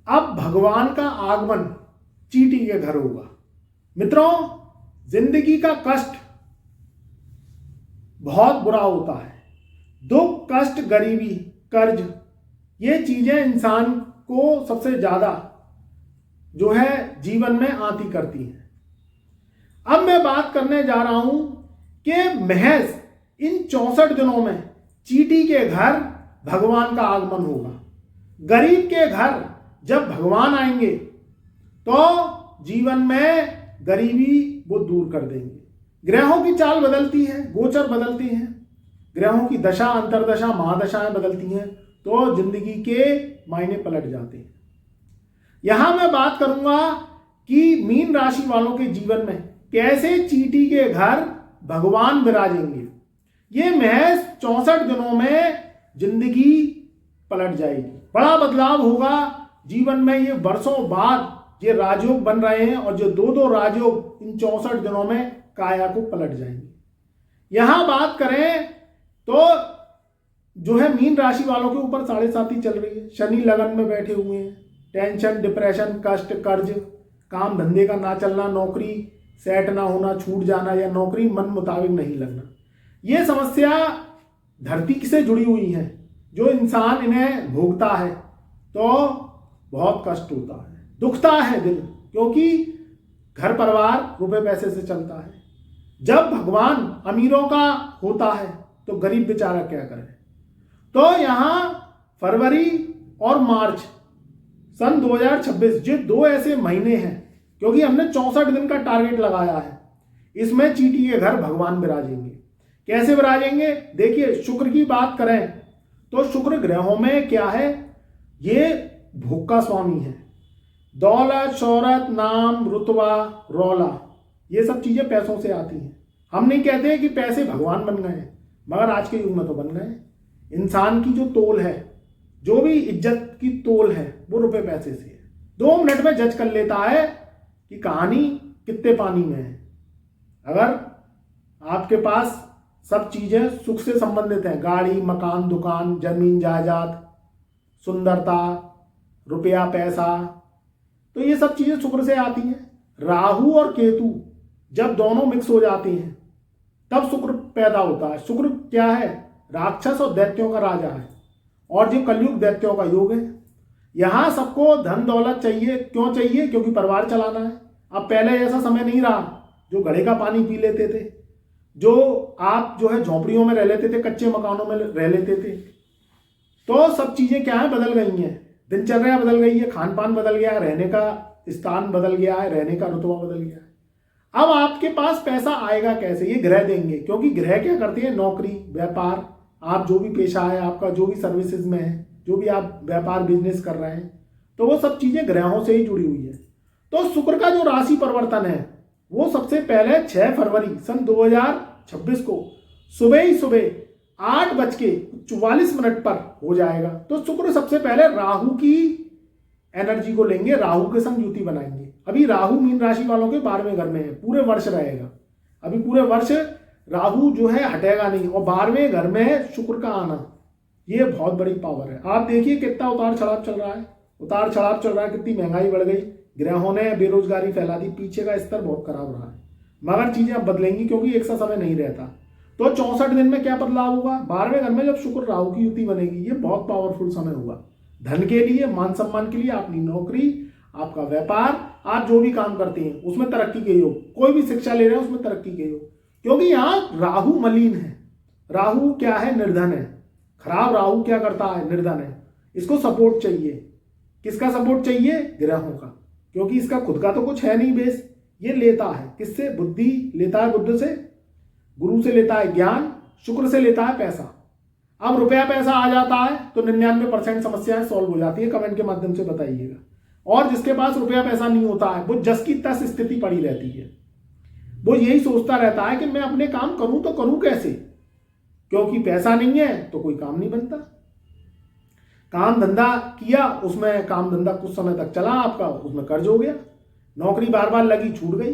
अब भगवान का आगमन चींटी के घर होगा। मित्रों, जिंदगी का कष्ट बहुत बुरा होता है। दुख, कष्ट, गरीबी, कर्ज, ये चीजें इंसान को सबसे ज्यादा जो है जीवन में आती करती हैं। अब मैं बात करने जा रहा हूं कि महज इन 64 दिनों में चींटी के घर भगवान का आगमन होगा। गरीब के घर जब भगवान आएंगे तो जीवन में गरीबी वो दूर कर देंगे। ग्रहों की चाल बदलती है, गोचर बदलती हैं, ग्रहों की दशा, अंतरदशा, महादशाएं बदलती हैं तो जिंदगी के मायने पलट जाते हैं। यहां मैं बात करूंगा कि मीन राशि वालों के जीवन में कैसे चींटी के घर भगवान विराजेंगे। ये महज 64 दिनों में जिंदगी पलट जाएगी, बड़ा बदलाव होगा जीवन में। ये वर्षों बाद ये राजयोग बन रहे हैं और जो दो राजयोग इन 64 दिनों में काया को पलट जाएंगे। यहां बात करें तो जो है मीन राशि वालों के ऊपर 7.5 चल रही है। शनि लगन में बैठे हुए हैं। टेंशन, डिप्रेशन, कष्ट, कर्ज, काम धंधे का ना चलना, नौकरी सेट ना होना, छूट जाना या नौकरी मन मुताबिक नहीं लगना, ये समस्या धरती से जुड़ी हुई है। जो इंसान इन्हें भोगता है तो बहुत कष्ट होता है, दुखता है दिल, क्योंकि घर परिवार रुपए पैसे से चलता है। जब भगवान अमीरों का होता है तो गरीब बेचारा क्या करे। तो यहां फरवरी और मार्च सन 2026 जो 2 ऐसे महीने हैं, क्योंकि हमने 64 दिन का टारगेट लगाया है, इसमें चींटी के घर भगवान विराजेंगे। कैसे विराजेंगे? देखिए, शुक्र की बात करें तो शुक्र ग्रहों में क्या है, ये भोग का स्वामी है। दौलत, शोहरत, नाम, रुतबा, रौला, ये सब चीजें पैसों से आती हैं। हम नहीं कहते कि पैसे भगवान बन गए, मगर आज के युग में तो बन गए। इंसान की जो तोल है, जो भी इज्जत की तोल है, वो रुपए पैसे से है। 2 मिनट में जज कर लेता है कि कहानी कितने पानी में है। अगर आपके पास सब चीजें सुख से संबंधित हैं, गाड़ी, मकान, दुकान, जमीन जायदाद, सुंदरता, रुपया, पैसा, तो ये सब चीजें शुक्र से आती हैं। राहु और केतु जब दोनों मिक्स हो जाते हैं तब शुक्र पैदा होता है। शुक्र क्या है? राक्षस और दैत्यों का राजा है और जो कलयुग दैत्यों का योग है। यहां सबको धन दौलत चाहिए। क्यों चाहिए? क्योंकि परिवार चलाना है। अब पहले ऐसा समय नहीं रहा जो घड़े का पानी पी लेते थे, जो आप जो है झोंपड़ियों में रह लेते थे, कच्चे मकानों में रह लेते थे। तो सब चीजें क्या है, बदल गई हैं। दिनचर्या बदल गई है, खान पान बदल गया, रहने का स्थान बदल गया है, रहने का रुतबा बदल गया है। अब आपके पास पैसा आएगा कैसे? ये ग्रह देंगे, क्योंकि ग्रह क्या करते हैं, नौकरी, व्यापार, आप जो भी पेशा है आपका, जो भी सर्विसेज में है, जो भी आप व्यापार बिजनेस कर रहे हैं, तो वो सब चीजें ग्रहों से ही जुड़ी हुई है। तो शुक्र का जो राशि परिवर्तन है वो सबसे पहले 6 फरवरी सन 2026 को सुबह ही सुबह 8:44 पर हो जाएगा। तो शुक्र सबसे पहले राहु की एनर्जी को लेंगे, राहु के संग युति बनाएंगे। अभी राहु मीन राशि वालों के 12वें घर में है, पूरे वर्ष रहेगा। अभी पूरे वर्ष राहु जो है हटेगा नहीं और 12वें घर में है शुक्र का आना, ये बहुत बड़ी पावर है। आप देखिए कितना उतार चढ़ाव चल रहा है, उतार चढ़ाव चल रहा है, कितनी महंगाई बढ़ गई, ग्रहों ने बेरोजगारी फैला दी, पीछे का स्तर बहुत खराब रहा है। मगर चीजें अब बदलेंगी क्योंकि एक सा समय नहीं रहता। तो 64 दिन में क्या बदलाव होगा? 12वें घर में जब शुक्र राहु की युति बनेगी, ये बहुत पावरफुल समय होगा धन के लिए, मान सम्मान के लिए, अपनी नौकरी, आपका व्यापार, आप जो भी काम करते हैं उसमें तरक्की के योग, कोई भी शिक्षा ले रहे हैं उसमें तरक्की के योग। क्योंकि यहाँ राहु मलिन है। राहु क्या है? निर्धन है। खराब राहु क्या करता है? निर्धन है। इसको सपोर्ट चाहिए। किसका सपोर्ट चाहिए? ग्रहों का, क्योंकि इसका खुद का तो कुछ है नहीं बेस। ये लेता है किससे? बुद्धि लेता है, बुद्ध से, गुरु से लेता है ज्ञान, शुक्र से लेता है पैसा। अब रुपया पैसा आ जाता है तो 99% समस्याएं सॉल्व हो जाती है। कमेंट के माध्यम से बताइएगा। और जिसके पास रुपया पैसा नहीं होता है वो जस की तस स्थिति पड़ी रहती है। वो यही सोचता रहता है कि मैं अपने काम करूं तो करूं कैसे, क्योंकि पैसा नहीं है तो कोई काम नहीं बनता। काम धंधा किया, उसमें काम धंधा कुछ समय तक चला आपका, उसमें कर्ज हो गया। नौकरी बार बार लगी, छूट गई।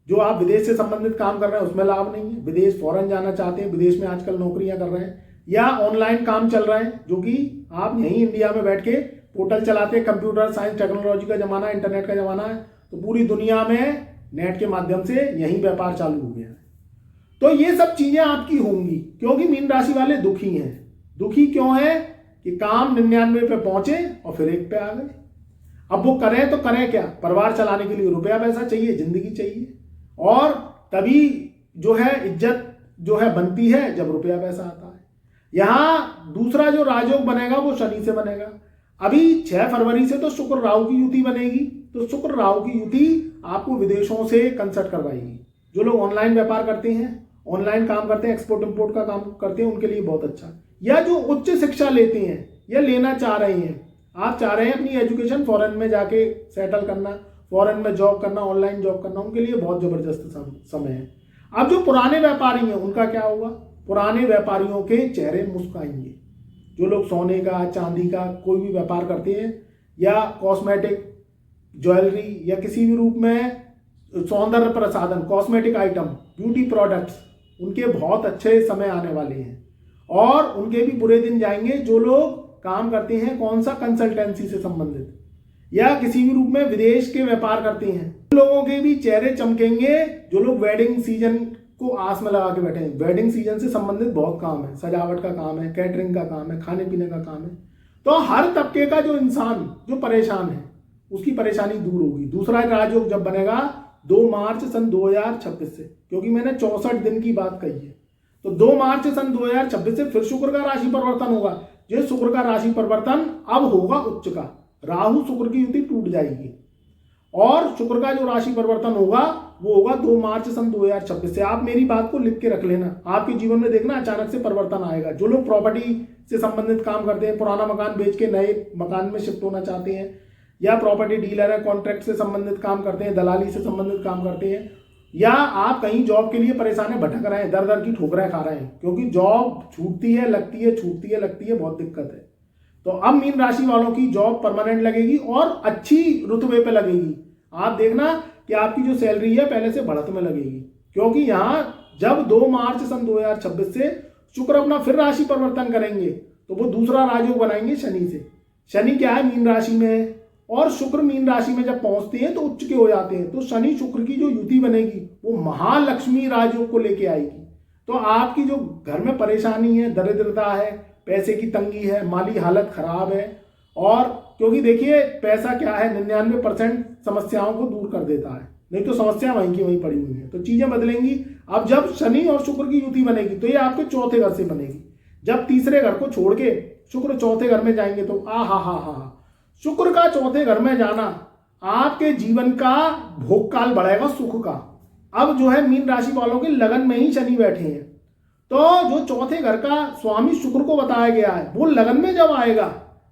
जो आप विदेश से संबंधित काम कर रहे हैं उसमें लाभ नहीं है। विदेश फॉरेन जाना चाहते हैं, विदेश में आजकल नौकरियां कर रहे हैं, या ऑनलाइन काम चल रहे हैं जो कि आप यहीं इंडिया में बैठ के पोर्टल चलाते हैं, कंप्यूटर साइंस टेक्नोलॉजी का ज़माना है, इंटरनेट का ज़माना है, तो पूरी दुनिया में नेट के माध्यम से यही व्यापार चालू हो गया है। तो ये सब चीज़ें आपकी होंगी, क्योंकि मीन राशि वाले दुखी हैं। दुखी क्यों है कि काम 99 पे पहुंचे और फिर 1 पे आ गए। अब वो करें तो करें क्या, परिवार चलाने के लिए रुपया पैसा चाहिए, जिंदगी चाहिए, और तभी जो है इज्जत जो है बनती है जब रुपया पैसा आता है। यहाँ दूसरा जो राजयोग बनेगा वो शनि से बनेगा। अभी 6 फरवरी से तो शुक्र राहु की युति बनेगी, तो शुक्र राहु की युति आपको विदेशों से कंसल्ट करवाएगी। जो लोग ऑनलाइन व्यापार करते हैं, ऑनलाइन काम करते हैं, एक्सपोर्ट इंपोर्ट का काम करते हैं, उनके लिए बहुत अच्छा। या जो उच्च शिक्षा लेते हैं या लेना चाह रहे हैं, आप चाह रहे हैं अपनी एजुकेशन फॉरेन में जाके सेटल करना, फॉरेन में जॉब करना, ऑनलाइन जॉब करना, उनके लिए बहुत जबरदस्त समय है। अब जो पुराने व्यापारी हैं उनका क्या होगा, पुराने व्यापारियों के चेहरे मुस्कुराएंगे। जो लोग सोने का, चांदी का कोई भी व्यापार करते हैं, या कॉस्मेटिक, ज्वेलरी, या किसी भी रूप में सौंदर्य प्रसाधन, कॉस्मेटिक आइटम, ब्यूटी प्रोडक्ट्स, उनके बहुत अच्छे समय आने वाले हैं। और उनके भी बुरे दिन जाएंगे जो लोग काम करते हैं कौन सा, कंसल्टेंसी से संबंधित या किसी भी रूप में विदेश के व्यापार करते हैं, लोगों के भी चेहरे चमकेंगे। जो लोग वेडिंग सीजन को आस में लगा के बैठे हैं, वेडिंग सीजन से संबंधित बहुत काम है, सजावट का काम है, कैटरिंग का काम है, खाने पीने का काम है, तो हर तबके का जो इंसान जो परेशान है उसकी परेशानी दूर होगी। दूसरा राजयोग जब बनेगा 2 मार्च सन 2026 से, क्योंकि मैंने 64 दिन की बात कही है, तो 2 मार्च सन 2026 से फिर शुक्र का राशि परिवर्तन होगा। जो शुक्र का राशि परिवर्तन अब होगा उच्च का, राहु शुक्र की युति टूट जाएगी, और शुक्र का जो राशि परिवर्तन होगा वो होगा 2 मार्च सन 2026 से। आप मेरी बात को लिख के रख लेना, आपके जीवन में देखना अचानक से परिवर्तन आएगा। जो लोग प्रॉपर्टी से संबंधित काम करते हैं, पुराना मकान बेच के नए मकान में शिफ्ट होना चाहते हैं, या प्रॉपर्टी डीलर है, कॉन्ट्रैक्ट से संबंधित काम करते हैं, दलाली से संबंधित काम करते हैं, या आप कहीं जॉब के लिए परेशान है, भटक रहे हैं, दर दर की ठोकरें खा रहे हैं, क्योंकि जॉब छूटती है लगती है, छूटती है लगती है, बहुत दिक्कत है। तो अब मीन राशि वालों की जॉब परमानेंट लगेगी और अच्छी रुतबे पे लगेगी। आप देखना कि आपकी जो सैलरी है पहले से बढ़त में लगेगी, क्योंकि यहाँ जब 2 मार्च सन 2026 से शुक्र अपना फिर राशि परिवर्तन करेंगे तो वो दूसरा राजयोग बनाएंगे शनि से। शनि क्या है, मीन राशि में है, और शुक्र मीन राशि में जब पहुंचते हैं तो उच्च के हो जाते हैं। तो शनि शुक्र की जो युति बनेगी वो महालक्ष्मी राजयोग को लेके आएगी। तो आपकी जो घर में परेशानी है, दरिद्रता है, पैसे की तंगी है, माली हालत खराब है, और क्योंकि देखिए पैसा क्या है 99% समस्याओं को दूर कर देता है, नहीं तो समस्या वहीं की वहीं पड़ी हुई है। तो चीजें बदलेंगी। अब जब शनि और शुक्र की युति बनेगी तो ये आपके चौथे घर से बनेगी। जब तीसरे घर को छोड़ के शुक्र चौथे घर में जाएंगे तो हा शुक्र का चौथे घर में जाना आपके जीवन का भोगकाल बढ़ेगा, सुख का। अब जो है मीन राशि वालों के लगन में ही शनि बैठे हैं, तो जो चौथे घर का स्वामी शुक्र को बताया गया है वो लगन में जब आएगा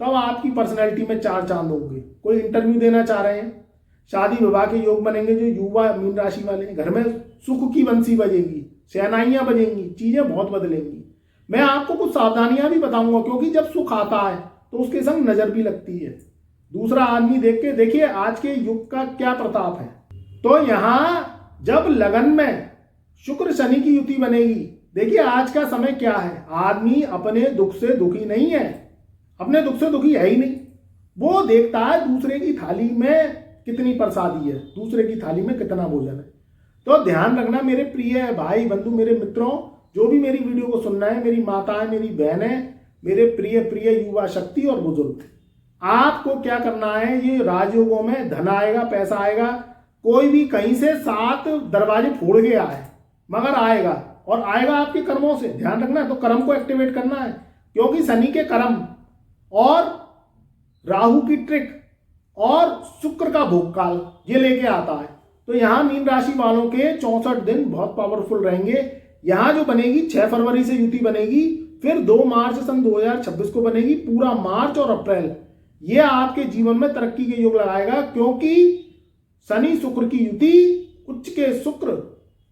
तब आपकी पर्सनैलिटी में 4 चांद होंगे। कोई इंटरव्यू देना चाह रहे हैं, शादी विवाह के योग बनेंगे। जो युवा मीन राशि वाले घर में सुख की बंसी बजेगी, शहनाइयां बजेंगी, चीजें बहुत बदलेंगी। मैं आपको कुछ सावधानियां भी बताऊंगा, क्योंकि जब सुख आता है तो उसके संग नजर भी लगती है। दूसरा आदमी देख के देखिए आज के युग का क्या प्रताप है। तो यहां जब लगन में शुक्र शनि की युति बनेगी, देखिए आज का समय क्या है, आदमी अपने दुख से दुखी नहीं है, अपने दुख से दुखी है ही नहीं। वो देखता है दूसरे की थाली में कितनी प्रसादी है, दूसरे की थाली में कितना भोजन है। तो ध्यान रखना मेरे प्रिय भाई बंधु, मेरे मित्रों, जो भी मेरी वीडियो को सुनना है, मेरी माताएं, मेरी बहनें, मेरे प्रिय युवा शक्ति और बुजुर्ग, आपको क्या करना है, ये राजयोगों में धन आएगा, पैसा आएगा। कोई भी कहीं से 7 दरवाजे फोड़ के आए मगर आएगा, और आएगा आपके कर्मों से। ध्यान रखना, तो कर्म को एक्टिवेट करना है, क्योंकि शनि के कर्म और राहु की ट्रिक और शुक्र का भोगकाल ये लेके आता है। तो यहां मीन राशि वालों के 64 दिन बहुत पावरफुल रहेंगे। यहां जो बनेगी 6 फरवरी से युति बनेगी, फिर 2 मार्च सन 2026 को बनेगी। पूरा मार्च और अप्रैल ये आपके जीवन में तरक्की के योग लगाएगा, क्योंकि शनि शुक्र की युति, उच्च के शुक्र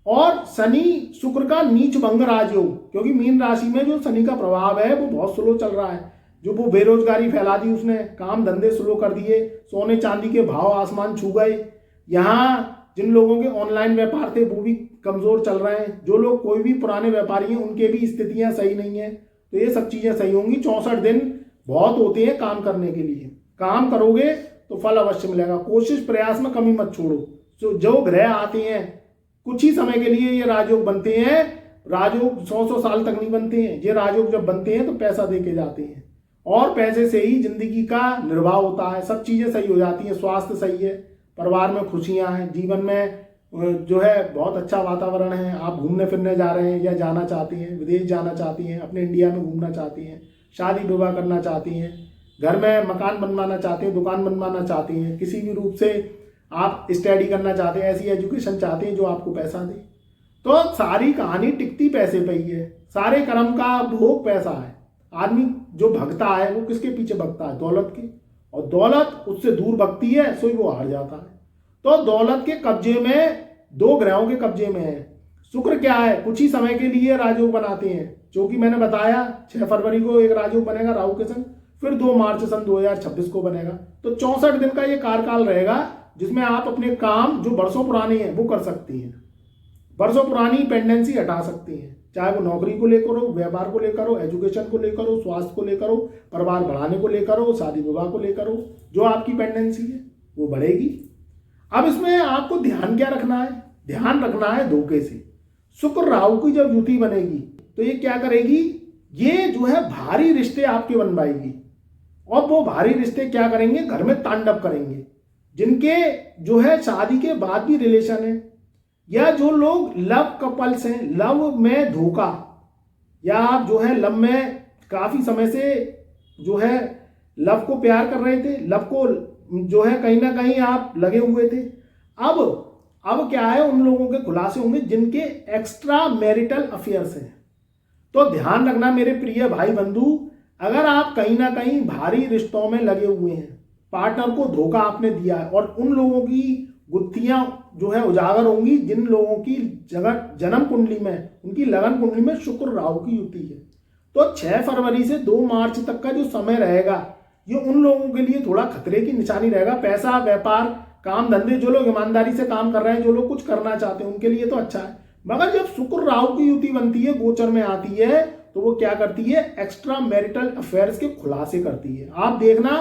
और शनि शुक्र का नीच भंग राजयोग, क्योंकि मीन राशि में जो शनि का प्रभाव है वो बहुत स्लो चल रहा है। जो वो बेरोजगारी फैला दी उसने, काम धंधे स्लो कर दिए, सोने चांदी के भाव आसमान छू गए। यहाँ जिन लोगों के ऑनलाइन व्यापार थे वो भी कमजोर चल रहे हैं। जो लोग कोई भी पुराने व्यापारी हैं उनके भी स्थितियां सही नहीं है। तो ये सब चीजें सही होंगी। 64 दिन बहुत होते हैं काम करने के लिए। काम करोगे तो फल अवश्य मिलेगा। कोशिश प्रयास में कमी मत छोड़ो। तो जो ग्रह आते हैं कुछ ही समय के लिए ये राजयोग बनते हैं, राजयोग 100 साल तक नहीं बनते हैं। ये राजयोग जब बनते हैं तो पैसा दे के जाते हैं और पैसे से ही जिंदगी का निर्वाह होता है, सब चीजें सही हो जाती हैं, स्वास्थ्य सही है, परिवार में खुशियां हैं, जीवन में जो है बहुत अच्छा वातावरण है। आप घूमने फिरने जा रहे हैं या जाना चाहती हैं, विदेश जाना चाहती हैं, अपने इंडिया में घूमना चाहती हैं, शादी विवाह करना चाहती हैं, घर में मकान बनवाना चाहते हैं, दुकान बनवाना चाहती हैं, किसी भी रूप से आप स्टडी करना चाहते हैं, ऐसी एजुकेशन चाहते हैं जो आपको पैसा दे, तो सारी कहानी टिकती पैसे पे ही है। सारे कर्म का भोग पैसा है। आदमी जो भगता है वो किसके पीछे भगता है? दौलत के, और दौलत उससे दूर भगती है सो वो हार जाता है। तो दौलत के कब्जे में, दो ग्रहों के कब्जे में है। शुक्र क्या है, कुछ ही समय के लिए राजयोग बनाते हैं, जो कि मैंने बताया 6 फरवरी को एक राजयोग बनेगा राहु के संग, फिर 2 मार्च सन 2026 को बनेगा। तो 64 दिन का ये कार्यकाल रहेगा जिसमें आप अपने काम जो बरसों पुराने हैं वो कर सकती हैं, बरसों पुरानी पेंडेंसी हटा सकती हैं, चाहे वो नौकरी को लेकर हो, व्यापार को लेकर हो, एजुकेशन को लेकर हो, स्वास्थ्य को लेकर हो, परिवार बढ़ाने को लेकर हो, शादी विवाह को लेकर हो, जो आपकी पेंडेंसी है वो बढ़ेगी। अब इसमें आपको ध्यान क्या रखना है? ध्यान रखना है धोखे से। शुक्र राहु की जब युति बनेगी तो ये क्या करेगी, ये जो है भारी रिश्ते आपके बनवाएगी, और वो भारी रिश्ते क्या करेंगे, घर में तांडव करेंगे। जिनके जो है शादी के बाद भी रिलेशन है, या जो लोग लव कपल्स हैं, लव में धोखा, या आप जो है लव में काफी समय से जो है लव को प्यार कर रहे थे, लव को जो है कहीं ना कहीं आप लगे हुए थे, अब क्या है, उन लोगों के खुलासे होंगे जिनके एक्स्ट्रा मैरिटल अफेयर्स हैं। तो ध्यान रखना मेरे प्रिय भाई बंधु, अगर आप कहीं ना कहीं भारी रिश्तों में लगे हुए हैं, पार्टनर को धोखा आपने दिया है, और उन लोगों की गुत्थियां जो है उजागर होंगी जिन लोगों की जन्म कुंडली में, उनकी लगन कुंडली में शुक्र राहु की युति है। तो 6 फरवरी से 2 मार्च तक का जो समय रहेगा ये उन लोगों के लिए थोड़ा खतरे की निशानी रहेगा। पैसा, व्यापार, काम धंधे, जो लोग ईमानदारी से काम कर रहे हैं, जो लोग कुछ करना चाहते हैं, उनके लिए तो अच्छा है। मगर जब शुक्र राहु की युति बनती है, गोचर में आती है, तो वो क्या करती है, एक्स्ट्रा मैरिटल अफेयर्स के खुलासे करती है। आप देखना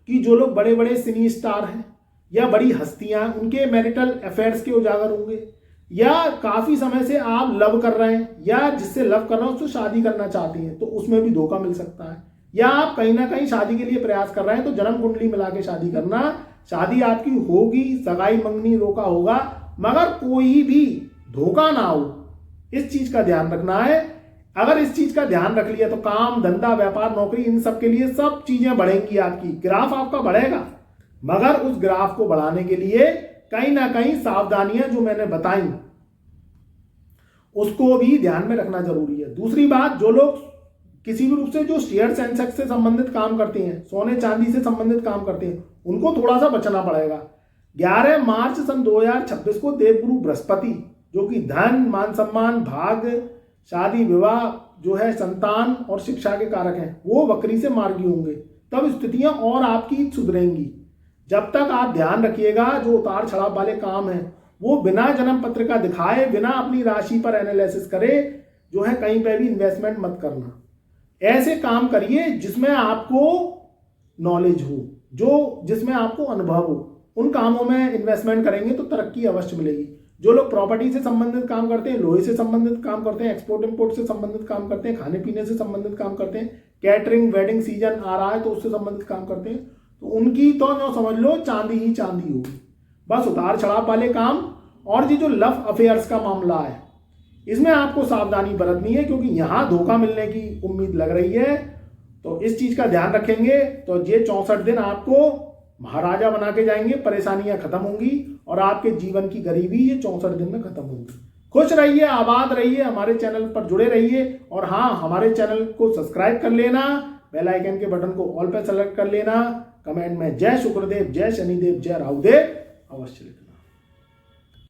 कि जो लोग बड़े बड़े सिनी स्टार हैं या बड़ी हस्तियां, उनके मैरिटल अफेयर्स के उजागर होंगे, या काफी समय से आप लव कर रहे हैं या जिससे लव कर रहे हैं उससे शादी करना चाहती हैं, तो उसमें भी धोखा मिल सकता है। या आप कहीं ना कहीं शादी के लिए प्रयास कर रहे हैं, तो जन्म कुंडली मिला के शादी करना, शादी आपकी होगी, सगाई मंगनी रोका होगा, मगर कोई भी धोखा ना हो, इस चीज का ध्यान रखना है। अगर इस चीज का ध्यान रख लिया तो काम, धंधा, व्यापार, नौकरी, इन सब के लिए सब चीजें बढ़ेंगी, आपकी ग्राफ आपका बढ़ेगा। मगर उस ग्राफ को बढ़ाने के लिए कहीं ना कहीं सावधानियां जो मैंने बताई उसको भी ध्यान में रखना जरूरी है। दूसरी बात, जो लोग किसी भी रूप से जो शेयर सेंसेक्स से संबंधित काम करते हैं, सोने चांदी से संबंधित काम करते हैं, उनको थोड़ा सा बचना पड़ेगा। 11 मार्च सन 2026 को देवगुरु बृहस्पति, जो कि धन, मान सम्मान, भाग्य, शादी विवाह, जो है संतान और शिक्षा के कारक हैं, वो वक्री से मार्गी होंगे। तब स्थितियां और आपकी सुधरेंगी। जब तक आप ध्यान रखिएगा, जो उतार चढ़ाव वाले काम हैं वो बिना जन्म पत्र का दिखाए, बिना अपनी राशि पर एनालिसिस करे, जो है कहीं पे भी इन्वेस्टमेंट मत करना। ऐसे काम करिए जिसमें आपको नॉलेज हो, जिसमें आपको अनुभव हो, उन कामों में इन्वेस्टमेंट करेंगे तो तरक्की अवश्य मिलेगी। जो लोग प्रॉपर्टी से संबंधित काम करते हैं, लोहे से संबंधित काम करते हैं, एक्सपोर्ट इंपोर्ट से संबंधित काम करते हैं, खाने पीने से संबंधित काम करते हैं, कैटरिंग, वेडिंग सीजन आ रहा है तो उससे संबंधित काम करते हैं, तो उनकी तो जो समझ लो चांदी ही चांदी होगी। बस उतार चढ़ाव वाले काम और ये जो लव अफेयर्स का मामला है, इसमें आपको सावधानी बरतनी है, क्योंकि यहां धोखा मिलने की उम्मीद लग रही है। तो इस चीज का ध्यान रखेंगे तो ये 64 दिन आपको महाराजा बना के जाएंगे, परेशानियां खत्म होंगी और आपके जीवन की गरीबी ये 64 दिन में खत्म होगी। खुश रहिए, आबाद रहिए, हमारे चैनल पर जुड़े रहिए, और हाँ, हमारे चैनल को सब्सक्राइब कर लेना, बेल आइकन के बटन को ऑल पे सेलेक्ट कर लेना, कमेंट में जय शुक्रदेव, जय शनिदेव, जय राहुदेव अवश्य लिखना।